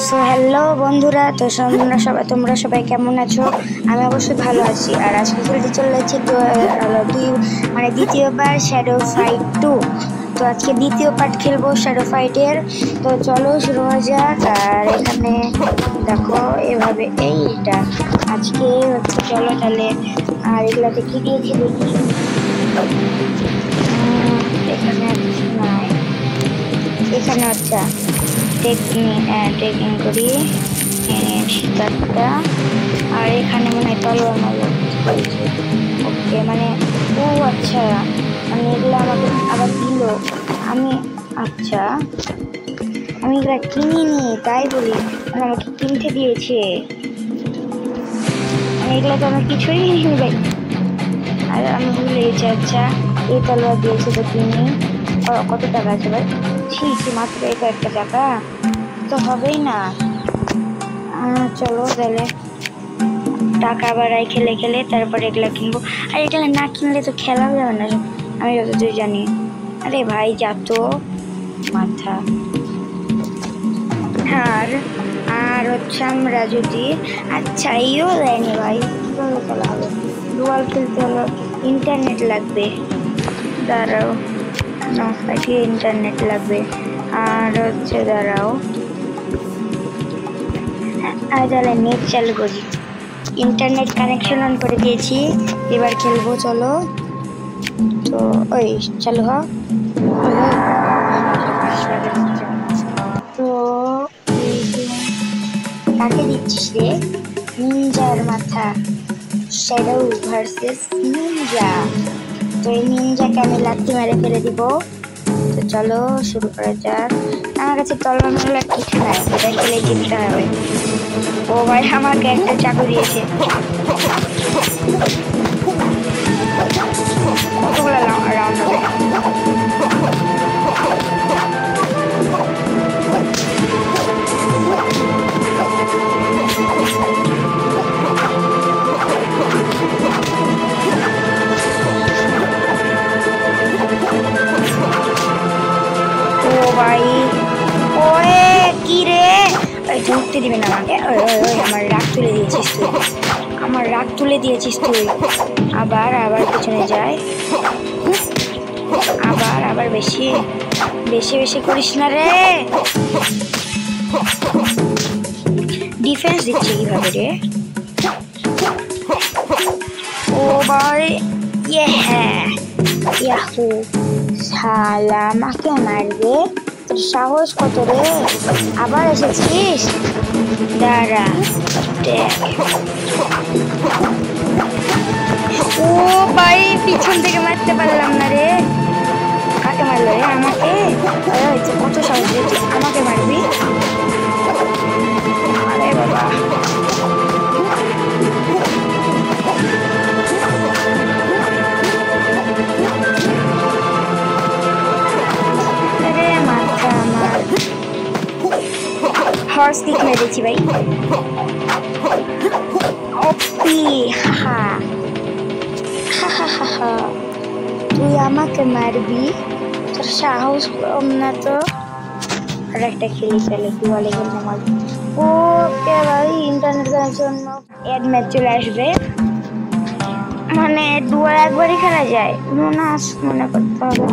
So hello বন্ধুরা, তোমরা সবাই কেমন আছো? আমি অবশ্যই ভালো আছি। আর আজকে খেলতে চলেছি দ্বিতীয়বার শ্যাডো ফাইট 2। তো আজকে দ্বিতীয় পার্ট খেলবো শ্যাডো ফাইটের। তো চলো শুরু হয়ে যাক। আর এখানে দেখো এভাবে এইটা আজকে হচ্ছে। চলো তাহলে। আর এগুলাতে কি দিয়েছি দেখি। এখানে নাই, এখানে আচ্ছা টেকিং করি তারটা। আর এখানে মনে হয় তলোয়ার মারলো। ওকে, মানে ও আচ্ছা, মানে এগুলো আমাকে আবার দিল। আমি আচ্ছা, আমি এগুলা কিনিনি তাই বলি, মানে আমাকে কিনতে দিয়েছে। মানে এগুলো তো আমার কিছুই নিই ভাই। আর আমি ভুলে গেছি। আচ্ছা, এই তলোয়ার দিয়েছে তো কিনি। কত টাকা আছে ভাই? ছি মাত্র এই কয়েকটা টাকা তো হবেই না। চলো তাহলে টাকা বাড়াই খেলে খেলে তারপরে এগুলা কিনবো। আর এগুলা না কিনলে তো খেলা যাবে না, আমি যতদূর জানি। আরে ভাই যা তো মাথা। আর হচ্ছে আমরা যদি আচ্ছা ইও দেয়নি ভাই, কীভাবে খেলা হবে? ডুয়াল খেলতে হলো ইন্টারনেট লাগবে। দাঁড়াও, ইন্টারনেট লাগবে। আর হচ্ছে দাঁড়াও, তাহলে নেট চালু করি। ইন্টারনেট কানেকশন অন করে দিয়েছি, এবার খেলবো চলো। তো ওই চালু হ। তো কাকে দিচ্ছিস রে? নিনজার মাথা, শ্যাডো ভার্সেস নিনজা। তো এই নিনজাকে আমি লাথি মেরে ফেলে দিব। তো চলো শুরু করা যাক। আমার কাছে তলোয়ার মারলার কিছু নাই, এটা খেলে জিততে হবে। ও ভাই আমাকে একটা চাকু দিয়েছে। কতগুলো রাউন্ড হবে? ও ভাই ওয়ে কি রে, ঢুকতে দিবি না আমাকে। আমার রাগ তুলে দিয়েছিস তুই, আমার রাগ তুলে দিয়েছিস তুই। আবার পেছনে যায়। আবার বেশি বেশি বেশি করিস না রে। ডিফেন্স দিচ্ছে কিভাবে রে? ও ভাই ইয়াহু, শালা আমাকে মারবে? তোর সাহস কত রে? আবার এসেছিস? দাঁড়া দেখ। ও ভাই পিছন থেকে মারতে পারলাম না রে। কাকে মারলো রে? আমাকে? কত সাহস রে, আমাকে মারবি? আরে বাবা, হর্স কিক মেরেছি ভাই। ওপি হাহা হাহা, তুই আমাকে মারবি? তোর সাহস কম না তো। আর একটা খেলি ফেলে কি বলে খেলতে মারব। ওকে ভাই, ইন্টারনেটের জন্য অ্যাড ম্যাচ চলে আসবে। মানে দুয়ার একবারই খেলা যায়, মনে করতে হবে।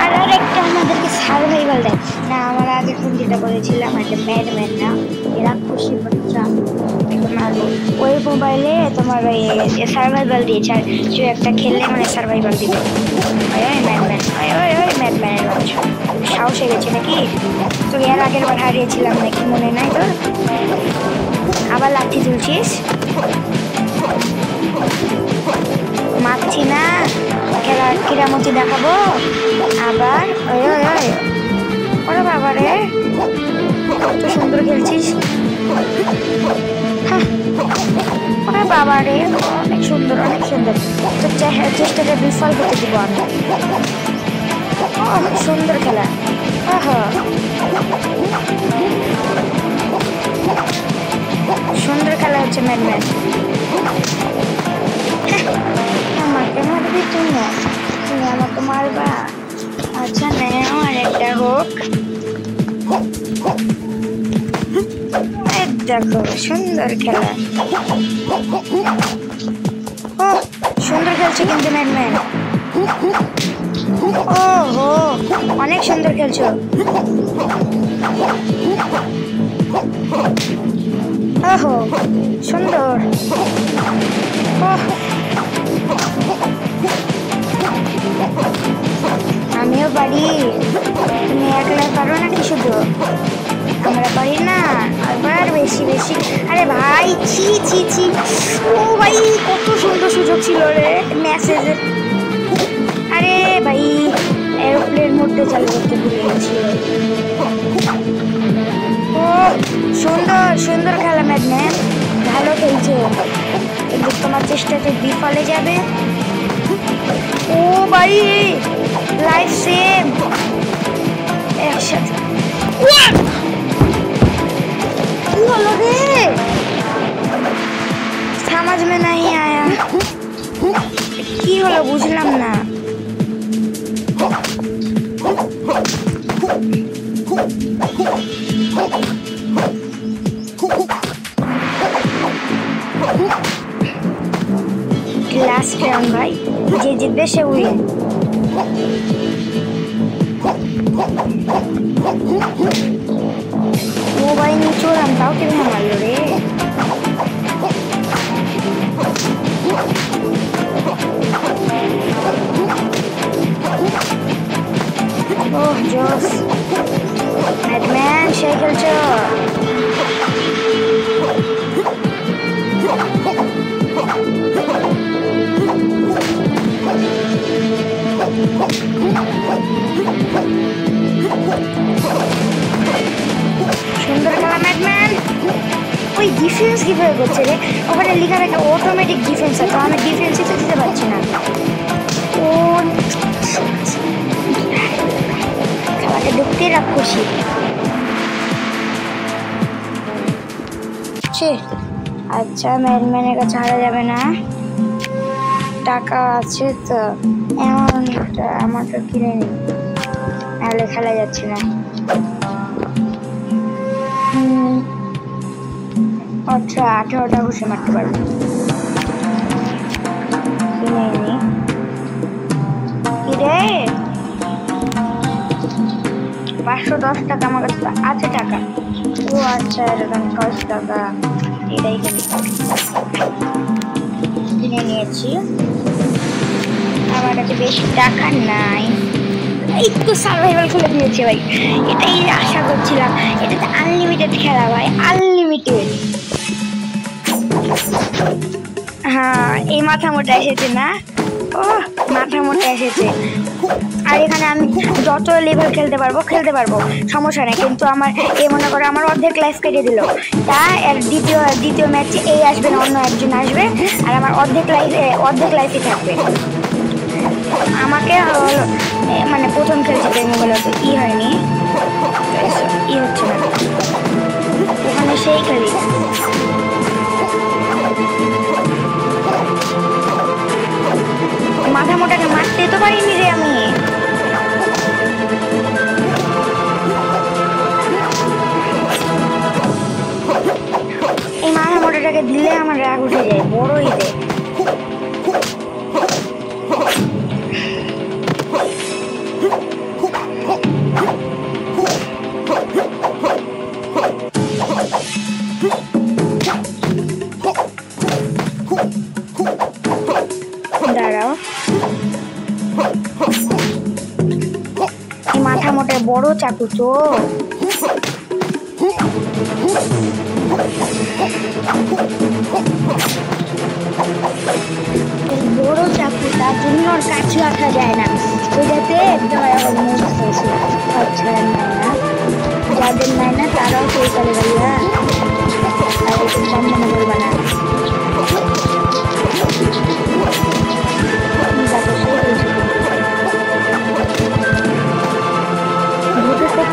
আর একটা আমাদেরকে সার্ভাইভাল দেয় না। আমার আগে কোন যেটা করেছিলাম একটা ম্যাডম্যান না, এরা খুশি বাচ্চা তোমার ওই মোবাইলে তোমার সার্ভাইভাল দিয়েছে। আর কেউ একটা খেললে মানে সার্ভাইভাল দিবে। ম্যাডম্যানের বাচ্চা সাহস হয়ে গেছে নাকি? তো এর আগের বার হারিয়েছিলাম নাকি মনে নাই তোর? আবার লাঠি তুলছিস? মারছি না, খেলার কিরামতি দেখাবো আবার। ওরে বাবা রে, কত সুন্দর খেলছিস। ওরে বাবা রে, অনেক সুন্দর অনেক সুন্দর। তো চেষ্টাটা বিফল হতে দিব আমি। অনেক সুন্দর খেলা। সুন্দর খেলা হচ্ছে ম্যাডম্যান। আমাকে মারবি তুমি? তুমি আমাকে মারবা? আচ্ছা নেও, আর একটা হোক। দেখো সুন্দর খেলা। ও সুন্দর খেলছে কিন্তু ম্যাডম্যান। ও হো অনেক সুন্দর খেলছো। ওহো সুন্দর। আমিও পারি, তুমি একলা পারো নাকি শুধু? আমরা পারি না, আবার বেশি বেশি। আরে ভাই ছি ছি ছি, ও ভাই কত সুন্দর সুযোগ ছিল রে মেসেজের। আরে ভাই এরোপ্লেন মোডে চালু করতে ভুলে গেছি। ও সুন্দর সুন্দর খেলা ম্যাডম্যান, ভালো খেলছো, কিন্তু তোমার চেষ্টাতে বিফলে যাবে। ও ভাই লাইফ সেভ একসাথে। কি হলো রে, समझ में नहीं आया, কি হলো বুঝলাম না। লাস্ট রাউন্ড ভাই, যে জিতবে সে উইন। ও ভাই নিচে ওরাম, তাও কেমন মারলো রে। ওহ জোস ম্যাডম্যান, সেই খেলছো। সুন্দর খেলা ম্যাডম্যান। ওই ডিফেন্স কিভাবে করছে রে, ওখানে লেখা থাকে অটোমেটিক ডিফেন্স, তো আমি ডিফেন্সই তো দিতে পারছি না। ও খেলাটা দেখতে রাখ খুশি। আচ্ছা ম্যাডম্যানের কাছে হারা যাবে না, টাকা আছে তো, এমন আমাকে কিনে নি, নাহলে খেলা যাচ্ছে না। আচ্ছা 18টা ঘুষে মারতে পারবো, কিনে নি। কি রে 510 টাকা আমার কাছে আছে টাকা। ও আচ্ছা এরকম 10 টাকা, এটাই কিনে নিয়েছি। আমার কাছে বেশি টাকা নাই, এই তো সার্ভাইভাল খুলে দিয়েছে ভাই, এটাই আশা করছিলাম। এটাতে আনলিমিটেড খেলা ভাই, আনলিমিটেড। হ্যাঁ এই মাথা মোটা এসেছে না, ও মাথা মোটা এসেছে। আর এখানে আমি যত লেভেল খেলতে পারবো সমস্যা নেই, কিন্তু আমার এই মনে করো আমার অর্ধেক লাইফ কেটে দিল, তা এর দ্বিতীয় ম্যাচে এই আসবে না অন্য একজন আসবে, আর আমার অর্ধেক লাইফে থাকবে। আমাকে মানে প্রথম খেলছে মোবাইল তো ই হয়নি, ই হচ্ছে না, ওখানে সেই খেলি। মাথা মোটাকে মারতে তো পারিনি রে আমি। এই মাথা মোটাটাকে দিলে আমার রাগ উঠে যায়, বড়ই দেয়। দাঁড়াও, এই মাথা মোটা বড় চাকু তো, বড় চাকু, তার জন্য ওর কাছে রাখা যায় না, ওইটাতে একদম আচ্ছা না, যাদের নাই না তারাও সেই করে ভাইয়া, আর একটু কম মনে করবা না।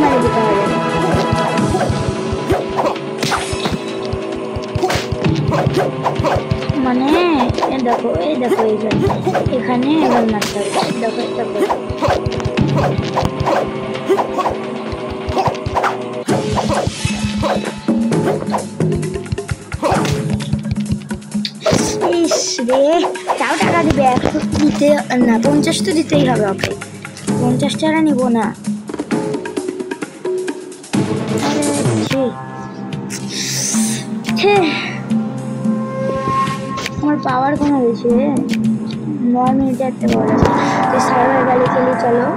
মারি দিতে হবে, মানে দেখো এখানে এবার মারতে হবে, দেখো রে, তাও টাকা দিবে 100 দিতে না, 50 তো দিতেই হবে ওকে। 50 টাকা নিব না। আমার পাওয়ার কমে গেছে, 9 মিনিটে একটা বল আছে। সার্ভার গাড়ি খেলি, চলো।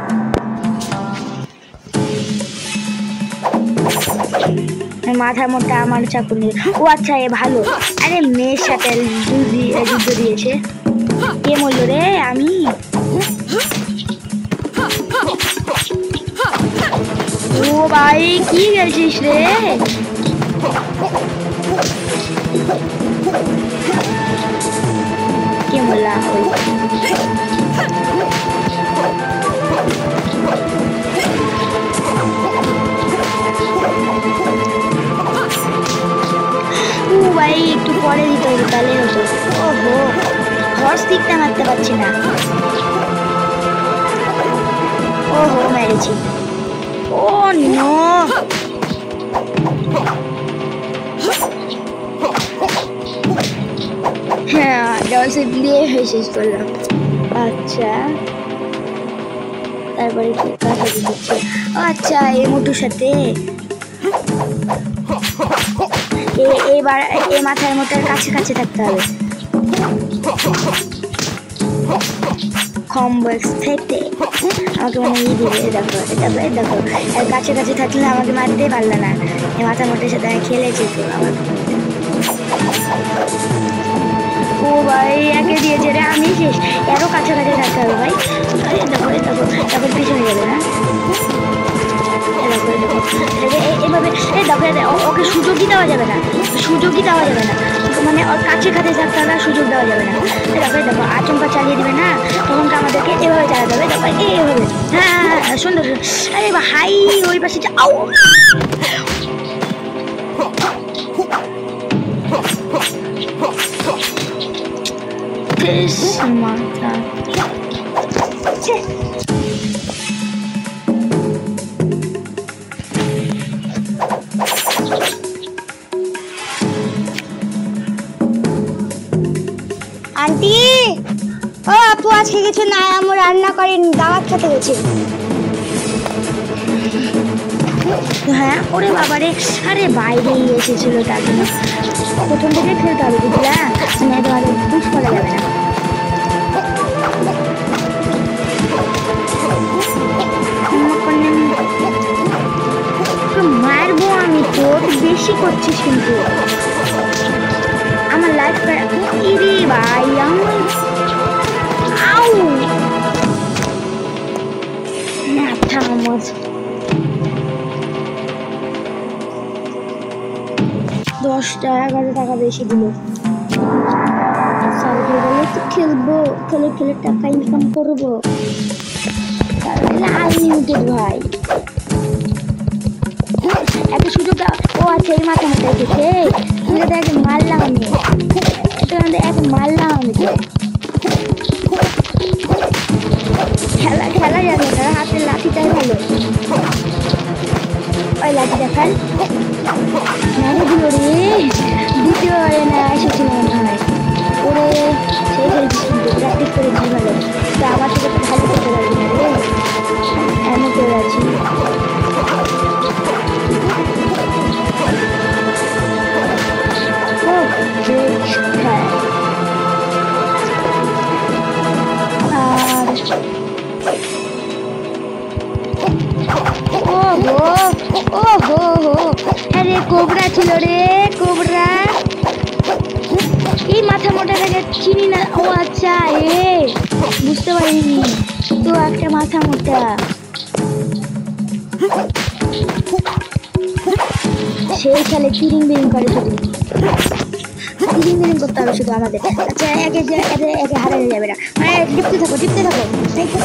মাথা মোটা আমার চাকুনি। ও আচ্ছা, এ ভালো। আরে মেয়ের সাথে যুদ্ধ দিয়েছে। কে বললো রে? আমি। ও ভাই, কি গেছিস রে? কে বললা? ভাই একটু পরে দিতে হবে, তাহলে হতো। ওহো, হর্স দিকটা মারতে পারছি না। ওহো, মেরেছি। ও নো, হ্যাঁ, ডলসে দিয়ে শেষ করলাম। আচ্ছা, তারপরে কি কথা দিচ্ছে? আচ্ছা, এই মোটুর সাথে এবার এই মাথার মোটার কাছে কাছে থাকতে হবে। কম্বক্স থেকে আমাকে মানে দিবে। দেখো, দেখো, এর কাছে কাছে থাকলে আমাকে মারতেই পারলো না। এই মাথা মোটার সাথে আমি খেলেছি তো আমার। ও ভাই, একে দিয়েছে রে, আমি শেষ। এরও কাছাকাছি থাকতে হবে ভাই। দেখো, তারপর পিছনে গেলে না। এভাবে ওকে সুযোগই দেওয়া যাবে না, মানে ওর কাছে কাছে থাকতে হবে, সুযোগ দেওয়া যাবে না। দেখো আচমকা চালিয়ে দিবে না, তখন তো আমাদেরকে এভাবে চালাতে হবে। দেখো এভাবে, হ্যাঁ সুন্দর। আরে হাই, ওই পাশে যাও। মাথা আন্টি, ও আপু আজকে কিছু না, আমি রান্না করিনি, দাওয়াত খেতে গেছি। হ্যাঁ, ওরে বাবারে, আরে বাইরেই এসেছিল, তার জন্য প্রথম থেকে খেলতে হবে, বুঝলা? মানে তোমার পুশ করা যাবে না। মারবো আমি, তো বেশি করছিস কিন্তু। আমার লাইফ ইরে ভাই, আমার আউ মাথা আমার 10-11 টাকা বেশি দিল। সার্ভে গেলে তো খেলবো, খেলে টাকা ইনকাম করবো। আনলিমিটেড ভাই, এত সুযোগ। ও আচ্ছা, এই মাথা মাথা এসেছে, একে মারলাম আমি, একে মারলাম আমি। খেলা যাবে না, হাতের লাঠিটাই ভালো। ওই লাঠি দেখাল মেরে দিল রে, দ্বিতীয়বারে না এসেছিল মনে হয়। ওরে সেই খেলছিস কিন্তু, প্র্যাকটিস করেছিস ভালো, তো আমার সাথে তো ভালো করতে পারবি না রে। এমন করে আছি। আরে কোবরা ছিল রে, কোবরা। এই মাথা মোটাটাকে চিনি না। ও আচ্ছা, বুঝতে পারিনি তো, একটা মাথা মোটা। সেই খেলে তিরিং বিরিং করে, শুধু তিরিং বিরিং করতে হবে শুধু আমাদের। আচ্ছা, একে হারানো যাবে না, মানে টিপতে থাকো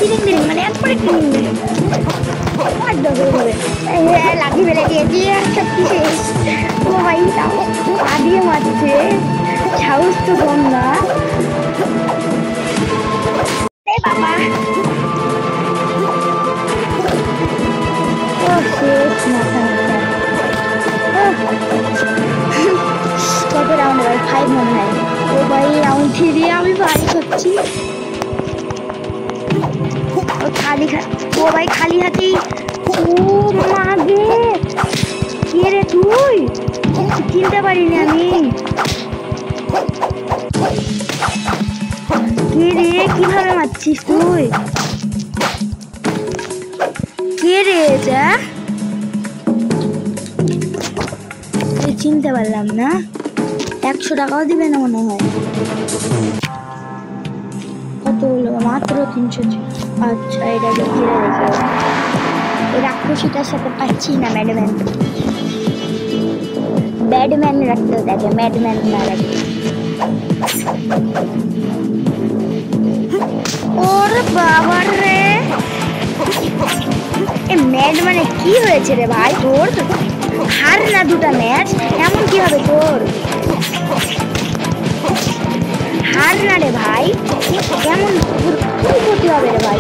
তিরিং বিরিং, মানে একবারে তিরিং বিরিং। লাঠি বেড়ে দিয়েছি, সব কি শেষ। ও ভাই, পা দিয়ে মারছে, সাহস তো কম না। বাবা, ও শেষ মাথা। কত রাউন্ড হয়? 5 মনে হয়। ও ও ভাই রাউন্ড 3 আমি ভাই করছি। ও ভাই খালি হাতেই। ও মাগে কে রে তুই? চিনতে পারিনি আমি। কে রে কিভাবে মারছিস তুই? কে রে এটা? চিনতে পারলাম না। 100 টাকাও দিবে না মনে হয়। কত হলো? মাত্র 300। আচ্ছা এটাকে ঘিরে রেখে এই রাক্ষসীটার সাথে পাচ্ছি না ম্যাডম্যান। ব্যাডম্যান রাখতে দেখে, ম্যাডম্যান না রাখে। ওর বাবার রে, ম্যাড মানে কি হয়েছে রে ভাই তোর? হার না দুটা ম্যাচ, এমন কি হবে তোর? হার না রে ভাই, কেমন কি ক্ষতি হবে রে ভাই?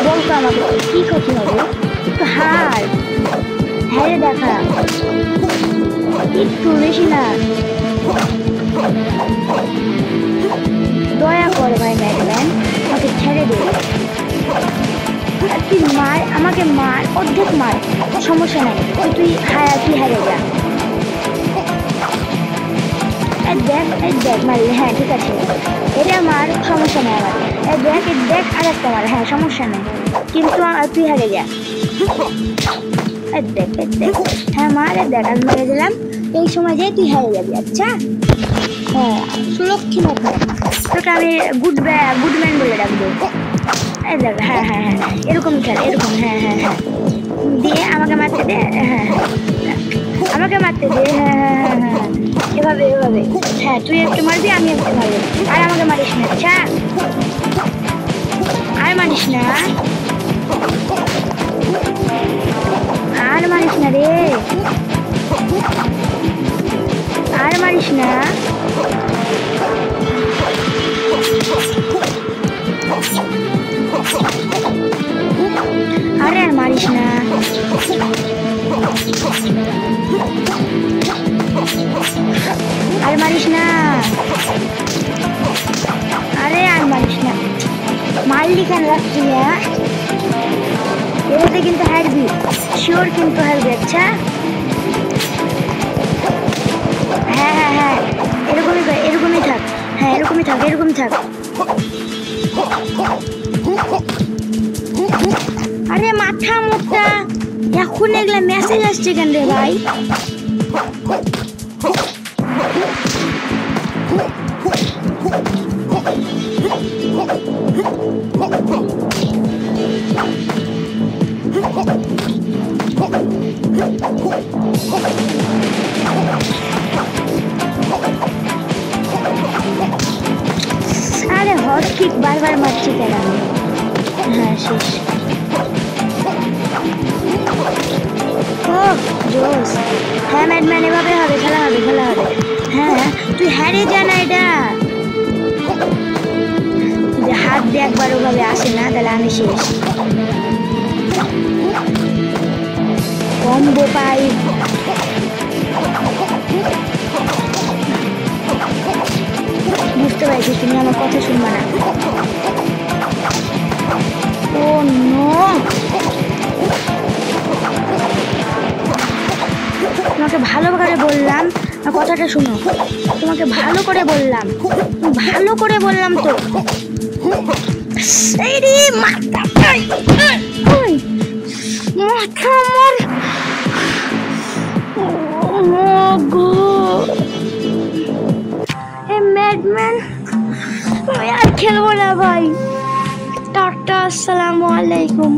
বলতো আমাকে কি ক্ষতি হবে? একটু হার। হ্যাঁ রে দেখা, একটু বেশি না। দয়া কর ভাই ম্যাডম্যান, আমাকে ছেড়ে দে। তুই মার, আমাকে মার, অর্ধেক মার, সমস্যা নাই। তুই হারে যা। দেখ মারলে, হ্যাঁ ঠিক আছে, এটা মার, সমস্যা নেই আমার। দেখ আর একটা মার, হ্যাঁ সমস্যা নেই, কিন্তু তুই হারে যা। দেখ হ্যাঁ মার, দেখ আমি মেরে দিলাম। এই সময় যাই তুই হারে যাবি। আচ্ছা হ্যাঁ, সুলক্ষী মতো তোকে আমি গুডম্যান বলে ডাকবো। দেখ হ্যাঁ এরকম খেল, এরকম। হ্যাঁ দিয়ে আমাকে মারতে দে। হ্যাঁ আমাকে মারতে দে। হ্যাঁ এভাবে। হ্যাঁ তুই একটু মারবি, আমি একটু মারবো। আর আমাকে মারিস না। আচ্ছা আর মারিস না, আর মারিস না রে, আর মারিস না। আরে আর মারিস না। আর মারিস না। আরে আর মারিস না। মারলি কেন রাখছি? এটাতে কিন্তু হারবি, শিওর কিন্তু হারবি। আচ্ছা হ্যাঁ এরকমই থাক। হ্যাঁ এরকমই থাক। আরে মাথা মোটা, এখন এগুলা মেসেজ আসছে কেন রে ভাই? আরে হট কিক বারবার মারছি কেন? হ্যাঁ শেষ। ও জোস। হ্যাঁ ম্যাডম্যান এভাবে হবে, খেলা হবে। হ্যাঁ তুই হারে যা না। এটা হাত দিয়ে একবার ওভাবে আসে না, তাহলে আমি শেষ। কম্বো পাই। বুঝতে পারছি তুমি আমার কথা শুনবা না। ও নো, তোমাকে ভালো করে বললাম, কথাটা শুনো। তোমাকে ভালো করে বললাম তো। মাথা ম্যাডম্যান আর খেলবো না ভাই। টাটা, আসসালামু আলাইকুম।